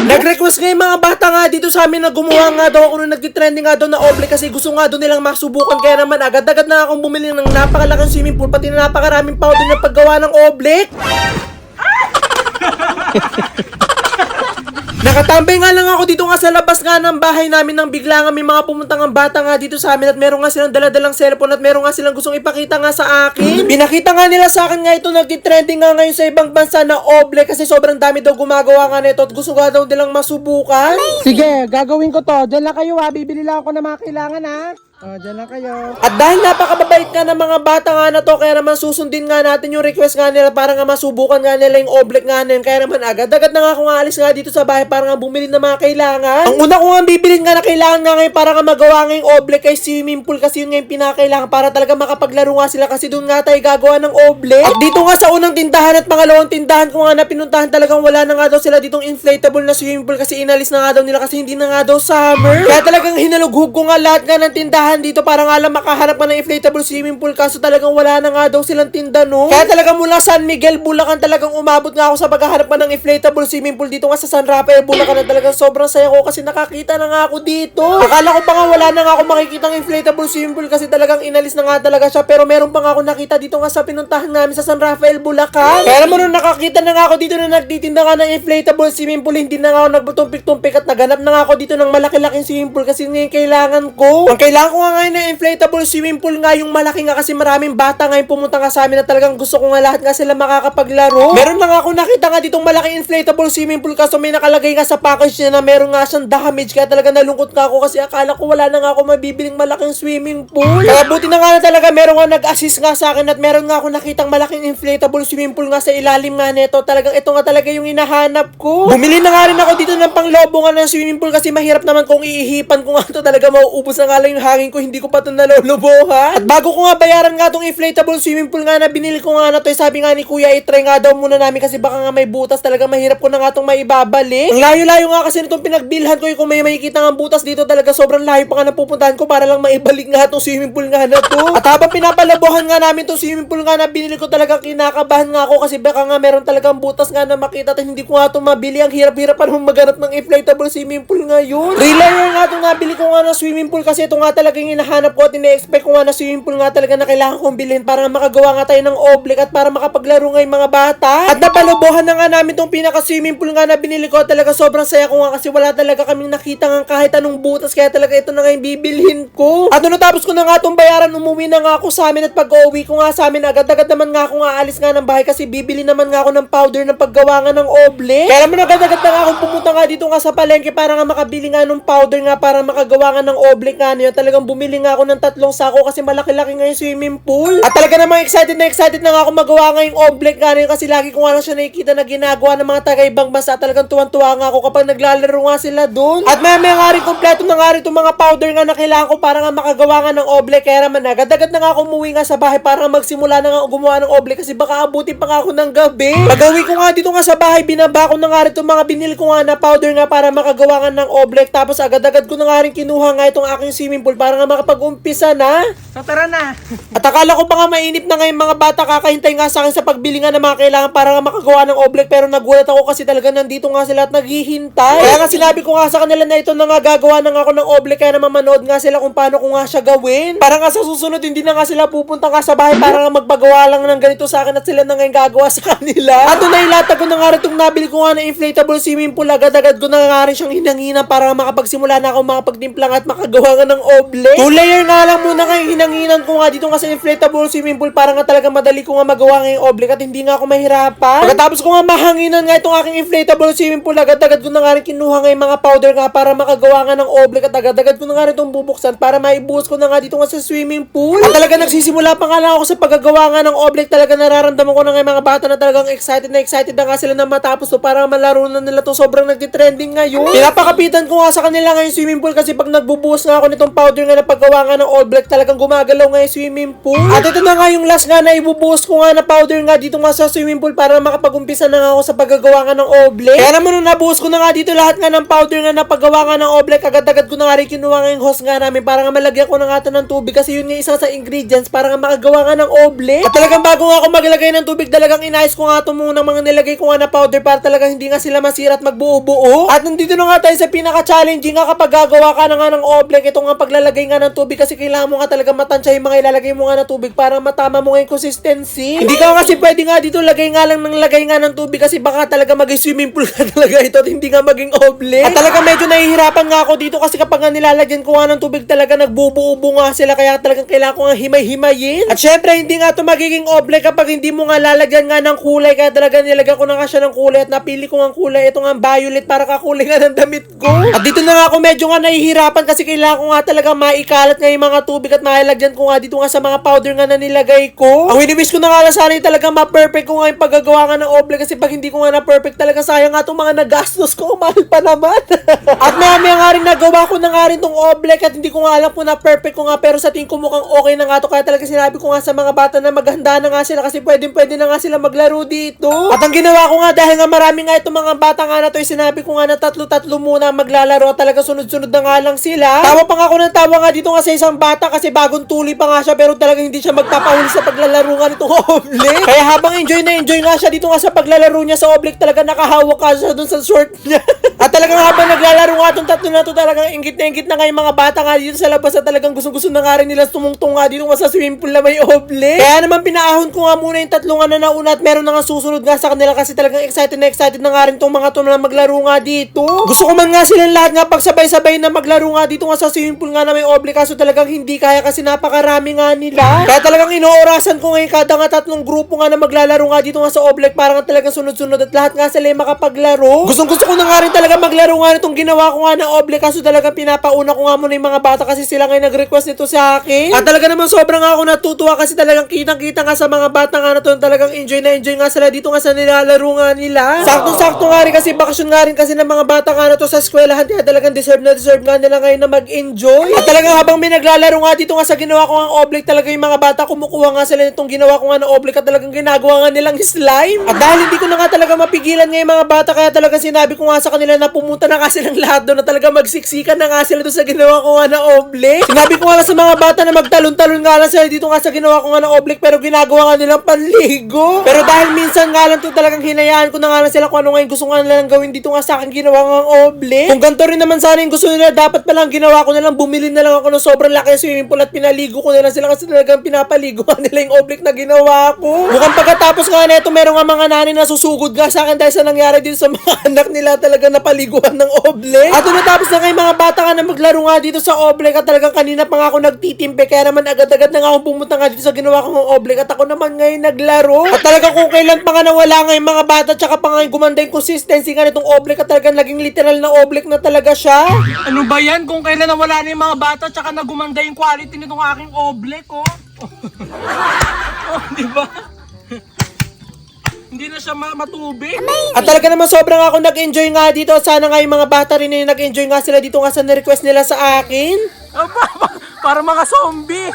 Nag-request nga yung mga bata nga dito sa amin na gumawa nga daw ako nung nag-trending nga daw na oble kasi gusto nga daw nilang masubukan. Kaya naman agad-agad na akong bumili ng napakalaking swimming pool pati na napakaraming powder na paggawa ng oble. Nakatambay nga lang ako dito nga sa labas nga ng bahay namin nang bigla nga may mga pumuntang ang bata nga dito sa amin at meron nga silang daladalang cellphone at meron nga silang gustong ipakita nga sa akin. Pinakita nga nila sa akin nga ito nag-trending nga ngayon sa ibang bansa na oble kasi sobrang dami daw gumagawa nga nito at gusto nga daw nilang masubukan. Sige, gagawin ko to. Diyan lang kayo ha. Bibili lang ako ng mga kailangan ha. O, diyan lang kayo. At dahil napakababait nga ng mga bata nga na to, kaya naman susundin nga natin yung request nga nila para nga masubukan nga nila yung oblek nga nila. Kaya naman agad-agad na nga ako nga alis nga dito sa bahay para nga bumili ng mga kailangan. Ang una ko nga bibilin nga na kailangan nga ngayon para nga magawa nga yung oblek kay swimming pool kasi yun nga yung pinakailangan para talaga makapaglaro nga sila kasi doon nga tayo gagawa ng oblek. At dito nga sa unang tindahan at pangalawang tindahan ko nga na pinuntahan talagang wala na nga daw sila ditong inflatable na swimming pool kasi inalis na nga daw nila kasi hindi na nga daw summer. Kaya talagang hinalughub ko nga lahat nga ng tindahan dito para nga lang makahanap ka ng inflatable swimming pool kaso talagang wala na nga daw silang tinda no. Kaya talagang mula San Miguel, Bulacan talagang umabot nga ako sa paghahanap pa ng inflatable swimming pool dito nga sa San Rafael, Bulacan na talagang sobrang saya ko kasi nakakita na nga ako dito. Akala ko pa nga wala na nga ako makikita ng inflatable swimming pool kasi talagang inalis na nga talaga siya pero meron pa nga ako nakita dito nga sa pinuntahan namin sa San Rafael, Bulacan. Kaya naman nung nakakita na nga ako dito na nagtitinda nga ng inflatable swimming pool, hindi na nga ako nagbutumpik-tumpik at naganap na nga ako dito ng malaki-laking swimming pool kasi ngayon kailangan ko. Ang kailangan ko nga ngayon na inflatable swimming pool nga yung malaki nga kasi maraming bata ngayon pumunta nga sa amin na talagang gusto ko nga lahat nga sila makakapaglaro. Meron na nga ako nakita nga ditong malaking inflatable swimming pool kaso may nakalagay nga sa package niya na meron nga siyang damage kaya talaga nalungkot nga ako kasi akala ko wala na nga ako mabibiling malaking swimming pool. Kaya buti na nga na talaga meron nga nag-assist nga sa akin at meron nga ako nakitang malaking inflatable swimming pool nga sa ilalim nga neto. Talagang ito nga talaga yung hinahanap ko. Bumili na nga rin ako dito ng panglobo nga ng swimming pool kasi mahirap naman kung iihipan ko nga ito talaga mauubos na nga lang yung hangin ko, hindi ko pa ito nalulubuhan. At bago ko nga bayaran nga itong inflatable swimming pool nga na binili ko nga na to, sabi nga ni kuya i-try nga daw muna namin kasi baka nga may butas talaga mahirap ko na nga itong maibabalik. Ang layo-layo nga kasi nitong pinagbilhan ko kung may makikita nga butas dito talaga sobrang layo pa nga napupuntahan ko para lang maibalik nga itong swimming pool nga na to. At habang pinapalabuhan nga namin itong swimming pool nga na binili ko talagang kinakabahan nga ako kasi baka nga meron talagang butas nga na makita at hindi ko nga itong mabili. Ang hirap-hirap pa naman maghanap ng inflatable swimming pool ngayon. Relayer nga itong nabili ko nga ng swimming pool kasi ito nga talagang hinahanap ko at ine-expect ko nga na swimming pool nga talaga na kailangan kong bilhin para makagawa nga tayo ng oblek at para makapaglaro nga yung mga bata. At napalubuhan na nga namin itong pinaka-swimming pool nga na binili ko. Talaga sobrang saya ko nga kasi wala talaga kaming nakita nga kahit anong butas kaya talaga ito na nga yung bibilhin ko. At nung natapos ko na nga itong bayaran, umuwi na nga ako sa amin at pag-uwi ko nga sa amin, agad-agad naman nga ako nga alis nga ng bahay kasi bibili naman nga ako ng powder ng paggawa nga ng oblek. Kaya naman agad-agad na nga akong pumunta nga dito nga sa palengke para nga makabili nga ng powder nga para makagawa nga ng oblek nga niya. Talagang bumili nga ako ng 3 sako kasi malaki-laki nga yung swimming pool. At talaga namang excited na nga ako magawa nga yung oblek nga niya kasi lagi ko nga lang siya nakikita na ginagawa ng mga taga-ibang bansa. Talagang tuwan-tuwa nga ako kapag naglalaro nga sila doon. At may nga rin kompleto na nga rin itong mga powder nga na kailangan ko para nga makagawa nga ng oblek. Kaya naman agad-agad na nga ako umuwi nga sa bahay para nga magsimula na nga gumawa ng oblek kasi baka abutin pa nga ako ng gabi. Pag-uwi ko nga dito nga sa bahay, binaba ko na nga rin itong mga binili ko nga na powder nga para makagawa nga ng oblek. Tapos agad-agad ko na nga rin kinuha nga itong aking swimming pool para nga makapag-umpisa na. So, tara na. At akala ko pa nga mainip na ngayon mga bata kakahintay nga sa akin sa pagbili nga ng mga kailangan para nga makagawa ng oblek pero nagulat ako kasi talaga nandito nga sila at naghihintay. Kaya nga sinabi ko nga sa kanila na ito na nga gagawa na nga ako ng oblek kaya naman manood nga sila kung paano ko nga siya gawin. Para nga sa susunod hindi na nga sila pupunta nga sa bahay para nga magpagawa lang ng ganito sa akin at sila na nga yung gagawa sa kanila. At doon na ilatag ko na nga rin itong nabili ko nga na inflatable swimming pool. Agad-agad ko na nga rin siyang hinanginan para nga makapagsimula na ako makapagtimplang at makagawa nga ng oblek. 2 layer nga lang muna nga yung hinanginan ko nga dito nga sa inflatable swimming pool para nga talaga madali ko nga magawa nga yung oblek at hindi nga ako mahirapan. Pagkatapos ko nga mahanginan nga itong aking inflatable swimming pool, agad-agad ko na nga rin kinuha nga yung mga powder nga para makagawa nga ng oblek at agad-agad ko na nga rin itong bubuksan para maibuhos ko na nga dito nga sa swimming pool. At talaga nagsisimula pa nga lang ako sa paggagawa nga ng oblek. Talaga nararamdaman ko na nga yung mga bata na talagang excited na nga sila na matapos to para malaro na nila to. Sobrang nagtitrending ngayon. Pinapakapitan ko nga sa kanila nga yung swimming pool kasi pag nagbubuhos nga ako nitong powder nga nga na paggawa nga ng all black talagang gumagalaw nga yung swimming pool. At ito na nga yung last nga na ibubuhos ko nga na powder nga dito nga sa swimming pool para makapag-umpisa na nga ako sa paggagawa nga ng all black. Kaya naman nung nabuhos ko na nga dito lahat nga ng powder nga na paggawa nga ng all black, agad-agad ko na nga rin kinuha nga yung hose nga namin para nga malagyan ko na nga ito ng tubig kasi yun nga isa sa ingredients para nga makagawa nga ng all black. At talagang bago nga ako maglagay ng tubig, talagang inayos ko nga ito muna mga nilagay ko nga na powder para talagang hindi nga sila masira at magbuo-buo. At nandito na nga tayo sa pinaka-challenging nga kapag gagawa ka na nga ng all black. Ito nga paglalagay nga ng tubig kasi kailangan mo nga talaga matansya yung mga ilalagay mo nga na tubig para matama mo nga yung consistency. Hindi ka kasi pwede nga dito lagay nga lang ng lagay nga ng tubig kasi baka talaga maging swimming pool ka talaga ito at hindi nga maging all black. At talaga medyo nahihirapan nga ako dito kasi kapag nga nilalagyan ko nga ng tubig talaga nagbubuo-buo nga sila kaya talagang kailangan ko nga himay-himayin. At syempre hindi nga ito magiging all black kapag hindi mo nga lalagyan nga ng kulay kaya talaga nilagyan ko na nga siya ng kulay at napili ko nga kulay. Ito nga violet para kakulay nga ng damit ko. At dito na nga ako medyo nga nahihirapan kasi kailangan ko nga talaga maikalat nga yung mga tubig at mailagyan ko nga dito nga sa mga powder nga na nilagay ko. Ang winiwish ko na nga lang sana yung talaga ma-perfect ko nga yung paggagawa nga ng all black kasi pag hindi ko nga na-perfect talaga sayang nga itong mga nagastos ko. Mahal pa naman. At maya nga rin nagawa ko na nga rin tong all black at hindi ko nga alam kung na-perfect ko nga pero sa tingin ko mukhang okay na nga to kaya talaga sinabi ko nga sa mga bata na maghanda na nga sila kasi pwede na nga sila maglaro dito. At ang ginawa ko nga dahil nga marami nga itong mga bata nga na to sinabi ko nga na tatlo-tatlo muna maglalaro at talaga sunod-sunod na nga lang sila. Tawa pa nga ako ng tawa nga dito nga sa isang bata kasi bagong tuli pa nga siya pero talagang hindi siya magpapahuli sa paglalaro nga nitong oblique. Kaya habang enjoy na enjoy nga siya dito nga sa paglalaro niya sa oblique talaga nakahawak ka siya dun sa short niya. At talagang habang naglalaro nga itong tatlo na to talagang ingit na nga yung mga bata nga dito sa labas at talagang gusto na nga rin nila tumungtong nga dito nga sa swimming pool na may oblique. Kaya naman pinaahon ko nga muna yung tatlo nga na nauna at meron na nga susunod nga sa kanila kasi talagang excited na nga rin tong mga to na maglaro nga dito. Gusto ko man nga silang lahat nga pagsabay-sabay na maglaro nga dito nga sa swimming pool nga na may oblique kaso talagang hindi kaya kasi napakarami nga nila. Kaya talagang inoorasan ko ngayon kada nga tatlong grupo nga na maglalaro nga dito nga sa oblique para nga talagang sunod-sunod at lahat nga sila makapaglaro. Gusto ko na nga rin talaga maglaro nga nitong ginawa ko nga na oblique kaso talagang pinapauna ko nga muna yung mga bata kasi sila ngayon nag-request nito sa akin. At talaga naman sobrang ako natutuwa kasi talagang kitang-kita nga sa mga bata nga na to talagang enjoy nga sila dito nga sa nilalaro nga nila. Sakto-sakto nga rin kasi bakasyon nga rin kasi ng mga bata nga na to sa eskwelahan kaya talagang deserve nga nila ngayon na mag-enjoy. At talagang habang may naglalaro nga dito nga sa ginawa ko nga oblique talaga yung mga bata kumukuha nga sila nitong ginawa ko nga na oblique at talagang ginagawa nga nilang slime. At dahil hindi ko na nga talaga mapigilan nga yung mga bata kaya talagang sinabi ko nga sa kanila na pumunta na nga silang lahat doon na talaga magsiksikan na nga sila doon sa ginawa ko nga na oblique. Sinabi ko nga sa mga bata na magtalon-talon nga lang sila dito nga sa ginawa ko nga na oblique pero ginagawa nga nilang panligo. Pero dahil minsan nga lang to talagang hinayaan ko na nga lang sila kung ano nga yung gusto nga nilang gawin dito nga sa akin ginawa nga oblique. Kung ganito rin naman sana yung gusto nila dapat palang ginawa ko na lang bumili na lang ako ng sobrang laki ng swimming pool at pinaligo ko na lang sila kasi talagang pinapaligo nga nila yung oblique na ginawa ko. Mukhang pagkatapos nga neto meron nga mga nanay na susugod nga sa akin dahil sa nangyari dito sa mga anak nila talaga napaliguan ng oblique. At natapos na nga yung mga bata nga na maglaro nga dito sa oblique at talagang kanina pa nga ako nagtitimpe kaya naman agad-agad na nga akong pumunta nga dito sa ginawa ko ng oblique at ako naman ngayon naglaro. At talagang kung kailan pa nga nawala nga yung mga bata tsaka pa nga yung gumanda yung consistency nga nitong oblique at talagang naging literal na oblique na talaga siya. Ano ba yan? Kung kailan nawala na yung mga bata tsaka nagumanda yung quality nitong aking oblique, oh. Oh, di ba? Hindi na siya matubig. At talaga naman sobrang ako nag-enjoy nga dito. Sana nga yung mga bata rin na nag-enjoy nga sila dito nga sa na-request nila sa akin. Para mga zombie.